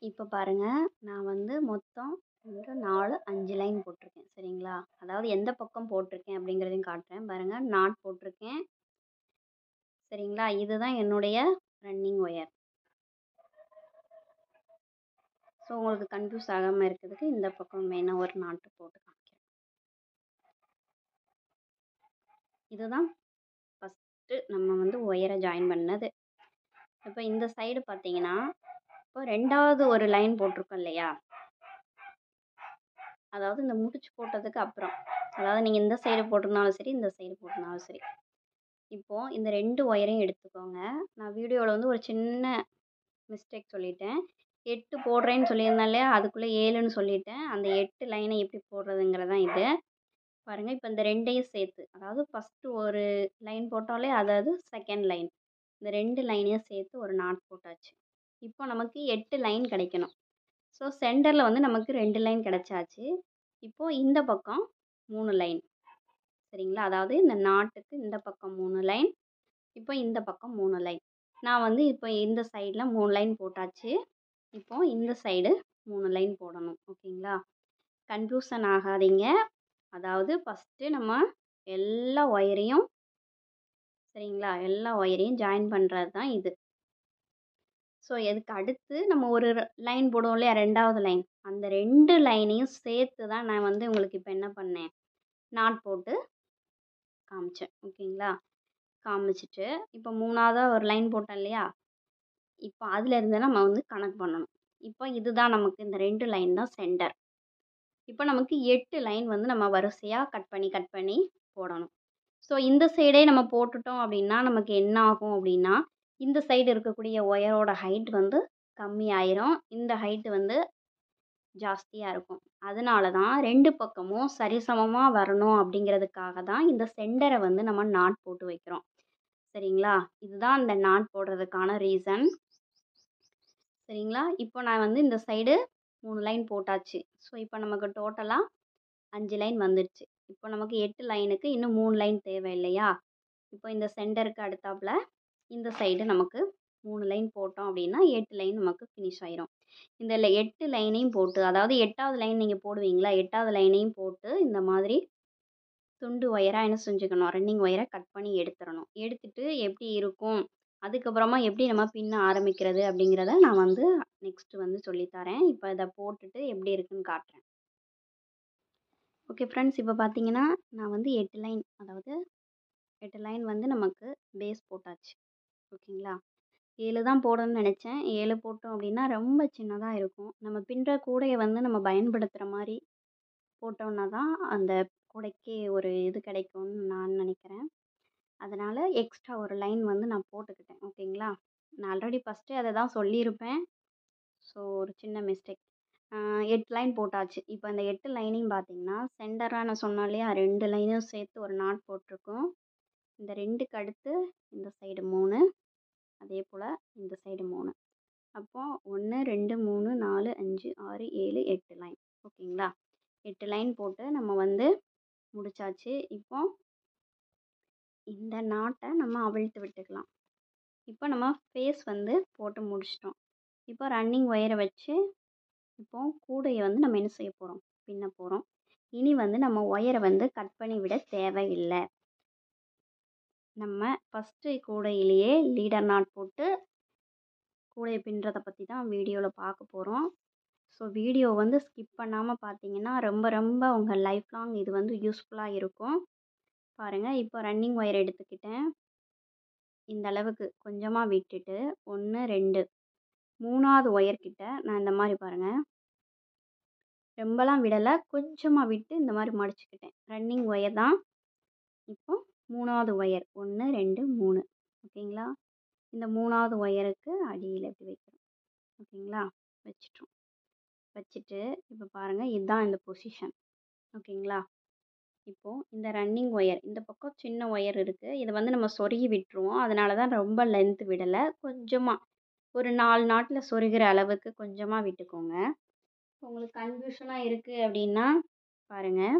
இப்போ பாருங்கள், நான் வந்து மொத்தம் 1 4 5 லைன் போட்டிருக்கேன். சரிங்களா? அதாவது எந்த பக்கம் போட்டிருக்கேன் அப்படிங்கிறதையும் காட்டுறேன். பாருங்க நாட் போட்டிருக்கேன். சரிங்களா? இதுதான் என்னுடைய ரன்னிங் ஒயர். ஸோ உங்களுக்கு கன்ஃப்யூஸ் ஆகாம இருக்கிறதுக்கு இந்த பக்கம் மெயினாக ஒரு நாட்டு போட்டு காமிக்கிறேன். இதுதான் ஃபஸ்ட்டு நம்ம வந்து ஒயரை ஜாயின் பண்ணது. இப்போ இந்த சைடு பார்த்தீங்கன்னா, இப்போ 2வது ஒரு லைன் போட்டிருக்கோம் இல்லையா? அதாவது இந்த முடிச்சு போட்டதுக்கு அப்புறம். அதாவது நீங்கள் இந்த சைடு போட்டிருந்தாலும் சரி, இந்த சைடு போட்டிருந்தாலும் சரி. இப்போது இந்த 2 ஒயரையும் எடுத்துக்கோங்க. நான் வீடியோவில் வந்து ஒரு சின்ன மிஸ்டேக் சொல்லிட்டேன். 8 போடுறேன்னு சொல்லியிருந்தேன் இல்லையா? அதுக்குள்ளே 7ன்னு சொல்லிட்டேன். அந்த 8 லைனை எப்படி போடுறதுங்கிறது தான் இது. பாருங்கள் இப்போ இந்த 2யும் சேர்த்து, அதாவது ஃபஸ்ட்டு ஒரு லைன் போட்டாலே அதாவது செகண்ட் லைன். இந்த 2 லைனையும் சேர்த்து ஒரு நாட் போட்டாச்சு. இப்போ நமக்கு 8 லைன் கிடைக்கணும். ஸோ சென்டரில் வந்து நமக்கு 2 லைன் கிடைச்சாச்சு. இப்போது இந்த பக்கம் 3 லைன். சரிங்களா? அதாவது இந்த நாட்டுக்கு இந்த பக்கம் 3 லைன். இப்போ இந்த பக்கம் 3 லைன். நான் வந்து இப்போ இந்த சைடில் 3 லைன் போட்டாச்சு. இப்போ இந்த சைடு 3 லைன் போடணும். ஓகேங்களா? கன்ஃப்யூஷன் ஆகாதீங்க. அதாவது ஃபஸ்ட்டு நம்ம எல்லா ஒயரையும் சரிங்களா? எல்லா ஒயரையும் ஜாயின் பண்ணுறது தான் இது. ஸோ இதுக்கு அடுத்து நம்ம ஒரு லைன் போடுவோம் இல்லையா? 2வது லைன். அந்த 2 லைனையும் சேர்த்து தான் நான் வந்து உங்களுக்கு இப்போ என்ன பண்ணேன்? நாட் போட்டு காமிச்சேன். ஓகேங்களா? காமிச்சிட்டு இப்போ 3வதா ஒரு லைன் போட்டேன் இல்லையா? இப்போ அதுலேருந்து நம்ம வந்து கணக்கு பண்ணணும். இப்போ இதுதான் நமக்கு இந்த 2 லைன் தான் சென்டர். இப்போ நமக்கு 8 லைன் வந்து நம்ம வரிசையாக கட் பண்ணி போடணும். ஸோ இந்த சைடே நம்ம போட்டுட்டோம் அப்படின்னா நமக்கு என்ன ஆகும் அப்படின்னா, இந்த சைடு இருக்கக்கூடிய ஒயரோட ஹைட் வந்து கம்மியாயிரும். இந்த ஹைட் வந்து ஜாஸ்தியாக இருக்கும். அதனால தான் 2 பக்கமும் சரிசமமா வரணும் அப்படிங்கிறதுக்காக தான் இந்த சென்டரை வந்து நம்ம நாட் போட்டு வைக்கிறோம். சரிங்களா? இதுதான் இந்த நாட் போடுறதுக்கான ரீசன். சரிங்களா? இப்போ நான் வந்து இந்த சைடு 3 லைன் போட்டாச்சு. ஸோ இப்போ நமக்கு டோட்டலா 5 லைன் வந்துடுச்சு. இப்போ நமக்கு 8 லைனுக்கு இன்னும் 3 லைன் தேவை இல்லையா? இப்போ இந்த சென்டருக்கு அடுத்தாப்புல இந்த சைடு நமக்கு 3 லைன் போட்டோம் அப்படின்னா 8 லைன் நமக்கு ஃபினிஷ் ஆயிரும். இந்த 8 லைனையும் போட்டு, அதாவது 8வது லைன் நீங்கள் போடுவீங்களா? 8வது லைனையும் போட்டு இந்த மாதிரி துண்டு ஒயரா என்ன செஞ்சுக்கணும்? ரன்னிங் ஒயரை கட் பண்ணி எடுத்துறணும். எடுத்துட்டு எப்படி இருக்கும்? அதுக்கப்புறமா எப்படி நம்ம பின்ன ஆரம்பிக்கிறது அப்படிங்கிறத நான் வந்து நெக்ஸ்ட்டு வந்து சொல்லி தரேன். இப்போ இதை போட்டுட்டு எப்படி இருக்குன்னு காட்டுறேன். ஓகே ஃப்ரெண்ட்ஸ், இப்போ பார்த்தீங்கன்னா நான் வந்து 8 லைன், அதாவது 8 லைன் வந்து நமக்கு பேஸ் போட்டாச்சு. ஓகேங்களா? 7 தான் போடணும்னு நினச்சேன். 7 போட்டோம் அப்படின்னா ரொம்ப சின்னதாக இருக்கும். நம்ம பின்னுற கூடையை வந்து நம்ம பயன்படுத்துகிற மாதிரி போட்டோம்னா தான் அந்த கூடைக்கு ஒரு இது கிடைக்கும்னு நான் நினைக்கிறேன். அதனால் எக்ஸ்ட்ரா ஒரு லைன் வந்து நான் போட்டுக்கிட்டேன். ஓகேங்களா? நான் ஆல்ரெடி ஃபஸ்ட்டே அதை தான் சொல்லியிருப்பேன். ஸோ ஒரு சின்ன மிஸ்டேக். 8 லைன் போட்டாச்சு. இப்போ இந்த 8 லைனையும் பார்த்தீங்கன்னா, சென்டராக நான் சொன்னேன் இல்லையா? 2 லைனையும் சேர்த்து ஒரு நாட் போட்டிருக்கோம். இந்த 2க்கு அடுத்து இந்த சைடு 3, அதே போல் இந்த சைடு 3. அப்போ 1 2 3 4 5 6 7 8 லைன். ஓகேங்களா? 8 லைன் போட்டு நம்ம வந்து முடிச்சாச்சு. இப்போ இந்த நாட்டை நம்ம அவிழ்த்து விட்டுக்கலாம். இப்போ நம்ம ஃபேஸ் வந்து போட்டு முடிச்சிட்டோம். இப்போ ரன்னிங் ஒயரை வச்சு இப்போ கூடையை வந்து நம்ம என்ன செய்ய போகிறோம்? பின்ன போகிறோம். இனி வந்து நம்ம ஒயரை வந்து கட் பண்ணி விட தேவையில்லை. நம்ம ஃபஸ்ட்டு கூடையிலேயே லீடர் நாட் போட்டு கூடையை பின்னுறதை பற்றி தான் வீடியோவில் பார்க்க போகிறோம். ஸோ வீடியோ வந்து ஸ்கிப் பண்ணாமல் பார்த்தீங்கன்னா ரொம்ப ரொம்ப உங்கள் லைஃப் லாங் இது வந்து யூஸ்ஃபுல்லாக இருக்கும். பாருங்கள், இப்போ ரன்னிங் ஒயர் எடுத்துக்கிட்டேன். இந்த அளவுக்கு கொஞ்சமாக விட்டுட்டு 1 2 3வது ஒயர்கிட்ட நான் இந்த மாதிரி பாருங்கள், ரொம்பலாம் விடலை, கொஞ்சமாக விட்டு இந்த மாதிரி மடிச்சுக்கிட்டேன். ரன்னிங் ஒயர் தான். இப்போ 3வது ஒயர் 1 2 3. ஓகேங்களா? இந்த 3வது ஒயருக்கு அடியில் இப்படி வைக்கிறோம். ஓகேங்களா? வச்சிட்டோம். வச்சுட்டு இப்போ பாருங்கள், இதுதான் இந்த பொசிஷன். ஓகேங்களா? இப்போது இந்த ரன்னிங் ஒயர் இந்த பக்கம் சின்ன ஒயர் இருக்குது. இதை வந்து நம்ம சொருகி விட்டுருவோம். அதனால தான் ரொம்ப லென்த் விடலை. கொஞ்சமாக ஒரு 4 நாட்டில் சொருகிற அளவுக்கு கொஞ்சமாக விட்டுக்கோங்க. உங்களுக்கு கன்ஃபியூஷனாக இருக்குது அப்படின்னா பாருங்கள்,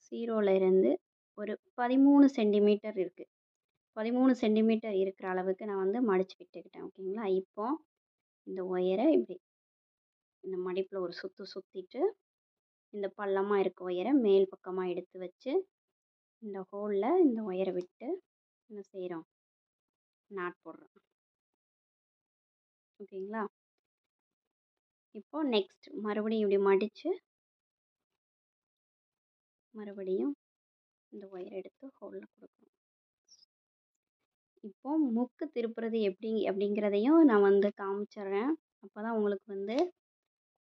0லேருந்து ஒரு 13 சென்டிமீட்டர் இருக்குது. 13 சென்டிமீட்டர் இருக்கிற அளவுக்கு நான் வந்து மடித்து விட்டுக்கிட்டேன். ஓகேங்களா? இப்போ இந்த ஒயரை இப்படி இந்த மடிப்பில் ஒரு சுற்றிட்டு இந்த பள்ளமாக இருக்க ஒயரை மேல் பக்கமாக எடுத்து வச்சு இந்த ஹோலில் இந்த ஒயரை விட்டு என்ன செய்கிறோம், நாட் போடுறோம். ஓகேங்களா? இப்போது நெக்ஸ்ட் மறுபடியும் இப்படி மடித்து மறுபடியும் இந்த ஒயர் எடுத்து ஹோலில் கொடுக்குறோம். இப்போ முக்கு திருப்புறது அப்படிங்கிறதையும் நான் வந்து காமிச்சிடுறேன். அப்போ தான் உங்களுக்கு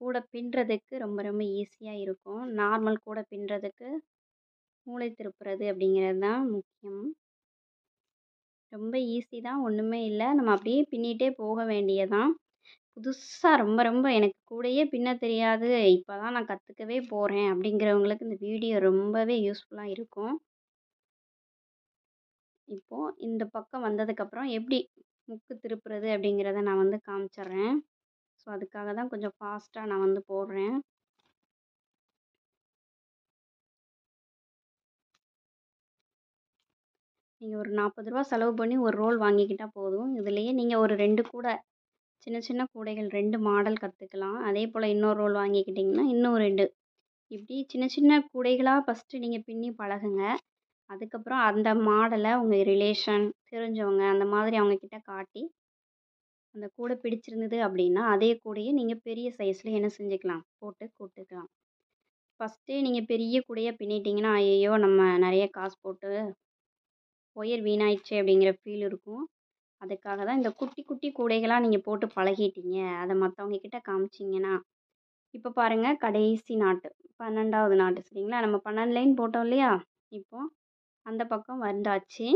கூட பின்னுறதுக்கு ரொம்ப ரொம்ப ஈஸியாக இருக்கும். நார்மல் கூட பின்னுறதுக்கு மூளை திருப்புறது அப்படிங்கிறது தான் முக்கியம். ரொம்ப ஈஸி தான், ஒன்றுமே இல்லை. நம்ம அப்படியே பின்னிகிட்டே போக வேண்டியதான். புதுசாக ரொம்ப ரொம்ப எனக்கு கூடயே பின்ன தெரியாது, இப்போ தான் நான் கற்றுக்கவே போகிறேன் அப்படிங்கிறவங்களுக்கு இந்த வீடியோ ரொம்பவே யூஸ்ஃபுல்லாக இருக்கும். இப்போது இந்த பக்கம் வந்ததுக்கப்புறம் எப்படி முக்கு திருப்புறது அப்படிங்கிறத நான் காமிச்சிட்றேன். ஸோ அதுக்காக தான் கொஞ்சம் ஃபாஸ்ட்டாக நான் போடுறேன். நீங்கள் ஒரு 40 ரூபா செலவு பண்ணி ஒரு ரோல் வாங்கிக்கிட்டால் போதும். இதுலேயே நீங்கள் ஒரு 2 கூட சின்ன சின்ன கூடைகள் 2 மாடல் கற்றுக்கலாம். அதே போல் இன்னொரு ரோல் வாங்கிக்கிட்டிங்கன்னா இன்னும் 2 இப்படி சின்ன சின்ன கூடைகளாக ஃபஸ்ட்டு நீங்கள் பின்னி பழகுங்க. அதுக்கப்புறம் அந்த மாடலை உங்கள் ரிலேஷன் தெரிஞ்சவங்க அந்த மாதிரி அவங்கக்கிட்ட காட்டி அந்த கூடை பிடிச்சிருந்தது அப்படின்னா அதே கூடையை நீங்கள் பெரிய சைஸில் என்ன செஞ்சுக்கலாம், போட்டு கூட்டுக்கலாம். ஃபஸ்ட்டே நீங்கள் பெரிய கூடையாக பின்னிட்டிங்கன்னா ஐயோ நம்ம நிறைய காசு போட்டு ஒயர் வீணாயிடுச்சு அப்படிங்கிற ஃபீல் இருக்கும். அதுக்காக தான் இந்த குட்டி குட்டி கூடைகளாக நீங்கள் போட்டு பழகிட்டீங்க, அதை மற்றவங்கக்கிட்ட காமிச்சிங்கன்னா. இப்போ பாருங்கள், கடைசி நாட்டு 12வது நாட்டு சரிங்களா? நம்ம 12 லைன் போட்டோம் இல்லையா? இப்போது அந்த பக்கம் வந்தாச்சு.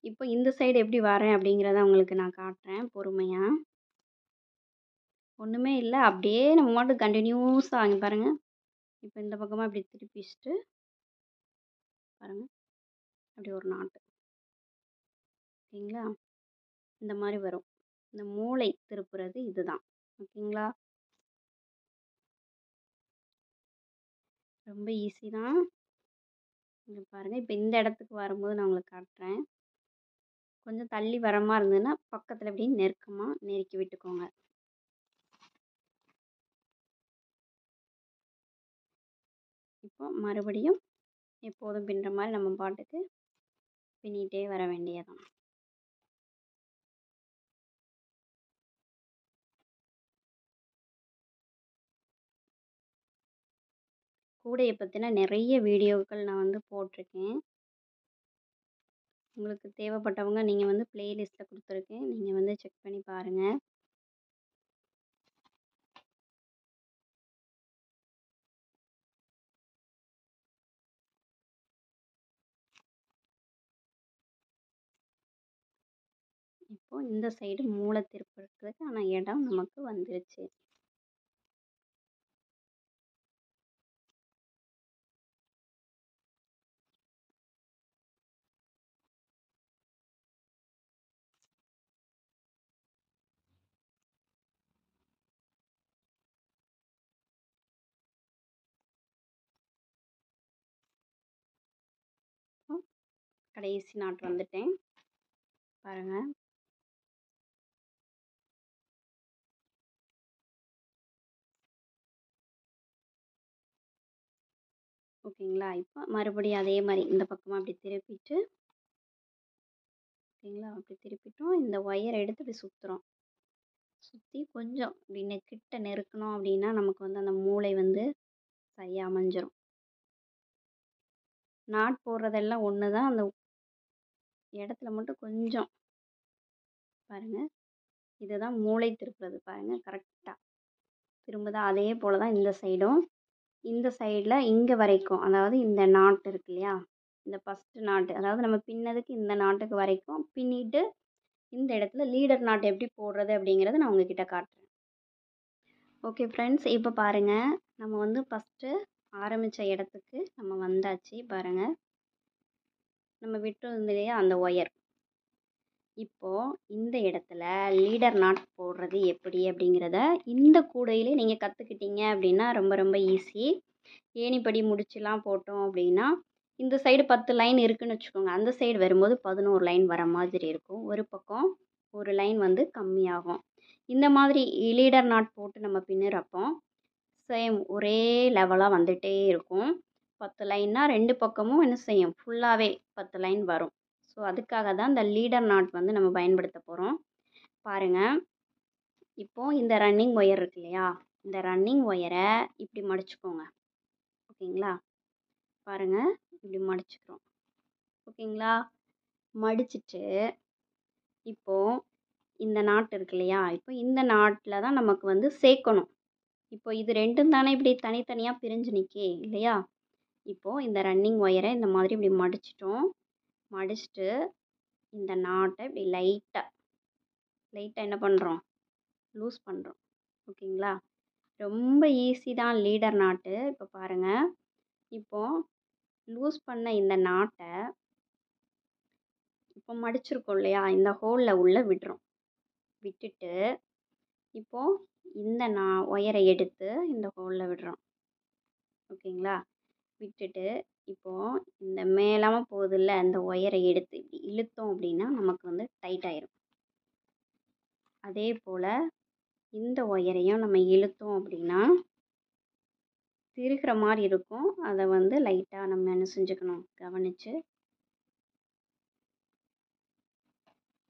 இப்போ இந்த சைடு எப்படி வரேன் அப்படிங்கிறத உங்களுக்கு நான் காட்டுறேன் பொறுமையாக. ஒன்றுமே இல்லை, அப்படியே நம்ம மட்டும் கண்டினியூஸாக வாங்கி பாருங்கள். இப்போ இந்த பக்கமாக இப்படி திருப்பிச்சுட்டு பாருங்கள், அப்படி ஒரு நாட்டு ஓகேங்களா? இந்த மாதிரி வரும். இந்த மூளை திருப்புறது இதுதான். ஓகேங்களா? ரொம்ப ஈஸி தான். இங்கே பாருங்கள், இப்போ இந்த இடத்துக்கு வரும்போது நான் உங்களுக்கு காட்டுறேன். கொஞ்சம் தள்ளி வர மாதிரி இருந்ததுன்னா பக்கத்தில் இப்படி நெருக்கமாக நெருக்கி விட்டுக்கோங்க. இப்போ மறுபடியும் எப்போதும் பின்னுற மாதிரி நம்ம பாட்டுக்கு பின்னிகிட்டே வர வேண்டியதான். கூடையை பற்றின நிறைய வீடியோக்கள் நான் போட்டிருக்கேன். உங்களுக்கு தேவைப்பட்டவங்க நீங்கள் ப்ளேலிஸ்ட்டில் கொடுத்துருக்கேன், நீங்கள் செக் பண்ணி பாருங்கள். இப்போது இந்த சைடு மூளை திருப்புறதுக்கான இடம் நமக்கு வந்துருச்சு. கடைசி நாட்டு வந்துட்டேன் பாருங்கள். ஓகேங்களா? இப்போ மறுபடியும் அதே மாதிரி இந்த பக்கமாக அப்படி திருப்பிட்டு ஓகேங்களா, அப்படி திருப்பிட்டோம். இந்த ஒயரை எடுத்து இப்படி சுற்றுறோம். சுற்றி கொஞ்சம் இப்படி கிட்ட நெருக்கணும் அப்படின்னா நமக்கு அந்த மூளை சரியாக அமைஞ்சிரும். நாட் போடுறதெல்லாம் ஒன்று தான், அந்த இடத்துல மட்டும் கொஞ்சம் பாருங்கள். இதுதான் மூளை திருப்புறது பாருங்கள், கரெக்டாக திரும்புதா? அதே போல் தான் இந்த சைடும். இந்த சைடில் இங்கே வரைக்கும், அதாவது இந்த நாட்டு இருக்கு இல்லையா, இந்த ஃபஸ்ட்டு நாட்டு, அதாவது நம்ம பின்னதுக்கு இந்த நாட்டுக்கு வரைக்கும் பின்னிட்டு இந்த இடத்துல லீடர் நாட் எப்படி போடுறது அப்படிங்கிறத நான் உங்ககிட்ட காட்டுறேன். ஓகே ஃப்ரெண்ட்ஸ், இப்போ பாருங்கள், நம்ம ஃபஸ்ட்டு ஆரம்பித்த இடத்துக்கு நம்ம வந்தாச்சு. பாருங்கள், நம்ம விட்டு இல்லையா அந்த ஒயர். இப்போது இந்த இடத்துல லீடர் நாட் போடுறது எப்படி அப்படிங்கிறத இந்த கூடையிலே நீங்கள் கற்றுக்கிட்டீங்க அப்படின்னா ரொம்ப ரொம்ப ஈஸி. ஏணிப்படி முடிச்சுலாம் போட்டோம் அப்படின்னா இந்த சைடு 10 லைன் இருக்குதுன்னு வச்சுக்கோங்க, அந்த சைடு வரும்போது 11 லைன் வர மாதிரி இருக்கும். ஒரு பக்கம் ஒரு லைன் கம்மியாகும். இந்த மாதிரி லீடர் நாட் போட்டு நம்ம பின்னுறப்போ சேம் ஒரே லெவலாக வந்துகிட்டே இருக்கும். 10 லைன்னா 2 பக்கமும் என்ன செய்யும், ஃபுல்லாகவே 10 லைன் வரும். ஸோ அதுக்காக தான் இந்த லீடர் நாட் வந்து நம்ம பயன்படுத்த போகிறோம். பாருங்கள், இப்போது இந்த ரன்னிங் ஒயர் இருக்கு இல்லையா, இந்த ரன்னிங் ஒயரை இப்படி மடிச்சுக்கோங்க. ஓகேங்களா, பாருங்கள் இப்படி மடிச்சுக்கிறோம். ஓகேங்களா, மடிச்சிட்டு இப்போது இந்த நாட் இருக்கு இல்லையா, இப்போ இந்த நாட்டில் தான் நமக்கு வந்து சேர்க்கணும். இப்போ இது ரெண்டும் தானே இப்படி தனித்தனியாக பிரிஞ்சு நிற்கே இல்லையா. இப்போது இந்த ரன்னிங் ஒயரை இந்த மாதிரி இப்படி மடிச்சிட்டோம். மடிச்சுட்டு இந்த நாட்டை இப்படி லைட்டாக என்ன பண்ணுறோம், லூஸ் பண்ணுறோம். ஓகேங்களா, ரொம்ப ஈஸி தான் லீடர் நாட்டு. இப்போ பாருங்கள், இப்போது லூஸ் பண்ண இந்த நாட்டை இப்போ மடிச்சிருக்கோம் இல்லையா, இந்த ஹோலில் உள்ளே விடுறோம். விட்டுட்டு இப்போது இந்த ஒயரை எடுத்து இந்த ஹோலில் விடுறோம். ஓகேங்களா, விட்டுட்டு இப்போது இந்த மேலாமல் போகுதில்ல, அந்த ஒயரை எடுத்து இப்படி இழுத்தோம் அப்படின்னா நமக்கு வந்து டைட் ஆயிரும். அதே போல் இந்த ஒயரையும் நம்ம இழுத்தோம் அப்படின்னா திருகிற மாதிரி இருக்கும். அதை வந்து லைட்டாக நம்ம என்ன செஞ்சுக்கணும், கவனித்து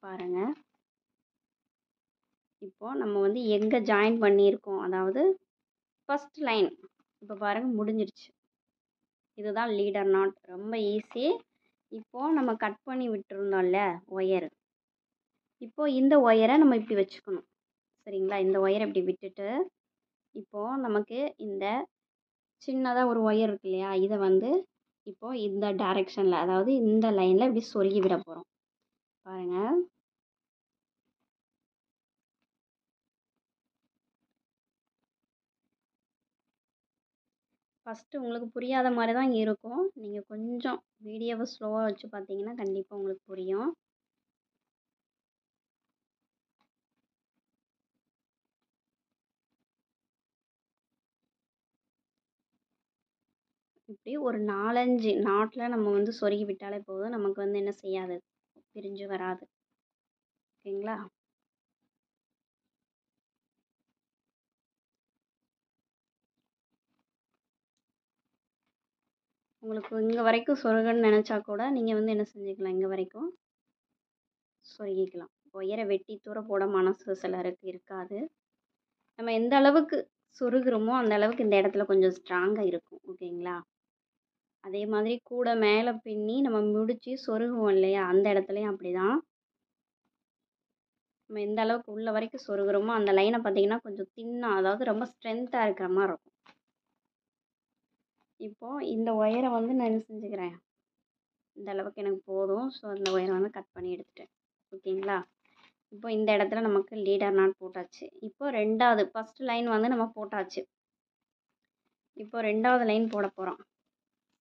பாருங்கள். இப்போது நம்ம வந்து எங்கே ஜாயின் பண்ணியிருக்கோம், அதாவது ஃபஸ்ட் லைன் இப்போ பாருங்கள் முடிஞ்சிருச்சு. இதுதான் லீடர் நாட், ரொம்ப ஈஸி. இப்போது நம்ம கட் பண்ணி விட்டுருந்தோம்ல ஒயர், இப்போது இந்த ஒயரை நம்ம இப்படி வச்சுக்கணும். சரிங்களா, இந்த ஒயரை இப்படி விட்டுட்டு இப்போது நமக்கு இந்த சின்னதாக ஒரு ஒயர் இருக்கு இல்லையா, இதை வந்து இப்போது இந்த டைரெக்ஷனில், அதாவது இந்த லைனில் இப்படி சொருகி விட போகிறோம். பாருங்கள், ஃபஸ்ட்டு உங்களுக்கு புரியாத மாதிரி தான் இருக்கும். நீங்கள் கொஞ்சம் வீடியோவை ஸ்லோவாக வச்சு பார்த்தீங்கன்னா கண்டிப்பாக உங்களுக்கு புரியும். இப்படி ஒரு 4-5 நாட்டில் நம்ம வந்து சொருகி விட்டாலே போதும், நமக்கு வந்து என்ன செய்யாது, பிரிஞ்சு வராது. ஓகேங்களா, உங்களுக்கு இங்கே வரைக்கும் சொருகன்னு நினச்சா கூட நீங்கள் வந்து என்ன செஞ்சுக்கலாம், இங்கே வரைக்கும் சொருகிக்கலாம். ஒயரை வெட்டி தூர போட மனசு சிலருக்கு இருக்காது. நம்ம எந்த அளவுக்கு சொருகிறோமோ அந்த அளவுக்கு இந்த இடத்துல கொஞ்சம் ஸ்ட்ராங்காக இருக்கும். ஓகேங்களா, அதே மாதிரி கூட மேலே பின்னி நம்ம முடித்து சொருகுவோம் இல்லையா, அந்த இடத்துலையும் அப்படி தான். நம்ம எந்த அளவுக்கு உள்ள வரைக்கும் சொருகிறோமோ அந்த லைனை பார்த்தீங்கன்னா கொஞ்சம் தின்னாக, அதாவது ரொம்ப ஸ்ட்ரென்த்தாக இருக்கிற மாதிரி இருக்கும். இப்போது இந்த ஒயரை வந்து நான் என்ன செஞ்சுக்கிறேன், இந்த அளவுக்கு எனக்கு போதும். ஸோ அந்த ஒயரை வந்து கட் பண்ணி எடுத்துட்டேன். ஓகேங்களா, இப்போ இந்த இடத்துல நமக்கு லீடர் நாட் போட்டாச்சு. இப்போ ரெண்டாவது ஃபஸ்ட் லைன் வந்து நம்ம போட்டாச்சு. இப்போ ரெண்டாவது லைன் போட போகிறோம்.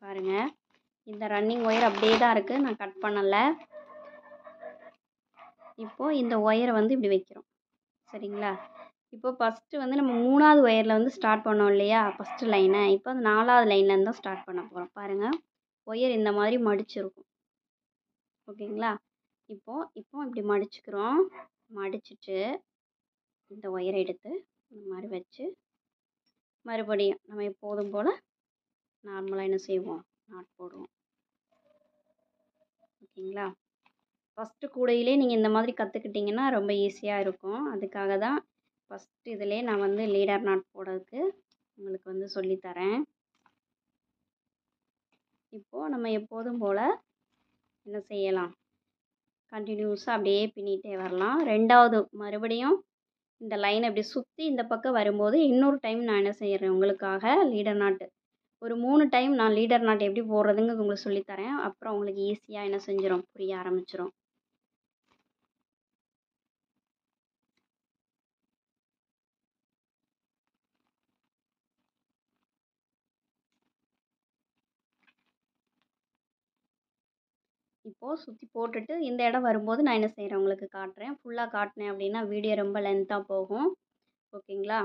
பாருங்கள், இந்த ரன்னிங் ஒயர் அப்படியே தான் இருக்குது, நான் கட் பண்ணலை. இப்போது இந்த ஒயரை வந்து இப்படி வைக்கிறோம். சரிங்களா, இப்போ ஃபஸ்ட்டு வந்து நம்ம 3வது ஒயரில் வந்து ஸ்டார்ட் பண்ணோம் இல்லையா ஃபஸ்ட்டு லைனை, இப்போ அந்த 4வது லைன்லேருந்து தான் ஸ்டார்ட் பண்ண போகிறோம். பாருங்கள், ஒயர் இந்த மாதிரி மடிச்சிருக்கும். ஓகேங்களா, இப்போ இப்படி மடிச்சுக்கிறோம். மடிச்சுட்டு இந்த ஒயரை எடுத்து இந்த மாதிரி வச்சு மறுபடியும் நம்ம எப்போதும் போல் நார்மலாக என்ன செய்வோம், நாட் போடுவோம். ஓகேங்களா, ஃபஸ்ட்டு கூடையிலே நீங்கள் இந்த மாதிரி கற்றுக்கிட்டிங்கன்னா ரொம்ப ஈஸியாக இருக்கும். அதுக்காக தான் ஃபஸ்ட்டு இதிலே நான் வந்து லீடர் நாட் போடுறதுக்கு உங்களுக்கு வந்து சொல்லித்தரேன். இப்போது நம்ம எப்போதும் போல் என்ன செய்யலாம், கண்டினியூஸாக அப்படியே பின்னிகிட்டே வரலாம். ரெண்டாவது மறுபடியும் இந்த லைனை இப்படி சுற்றி இந்த பக்கம் வரும்போது இன்னொரு டைம் நான் என்ன செய்கிறேன், உங்களுக்காக லீடர் நாட்டு ஒரு 3 டைம் நான் லீடர் நாட் எப்படி போடுறதுங்க உங்களுக்கு சொல்லித்தரேன். அப்புறம் உங்களுக்கு ஈஸியாக என்ன செஞ்சிடும், புரிய ஆரம்பிச்சிடும். இப்போது சுற்றி போட்டுட்டு இந்த இடம் வரும்போது நான் என்ன செய்கிறேன் உங்களுக்கு காட்டுறேன். ஃபுல்லாக காட்டினேன் அப்படின்னா வீடியோ ரொம்ப லென்த்தாக போகும். ஓகேங்களா,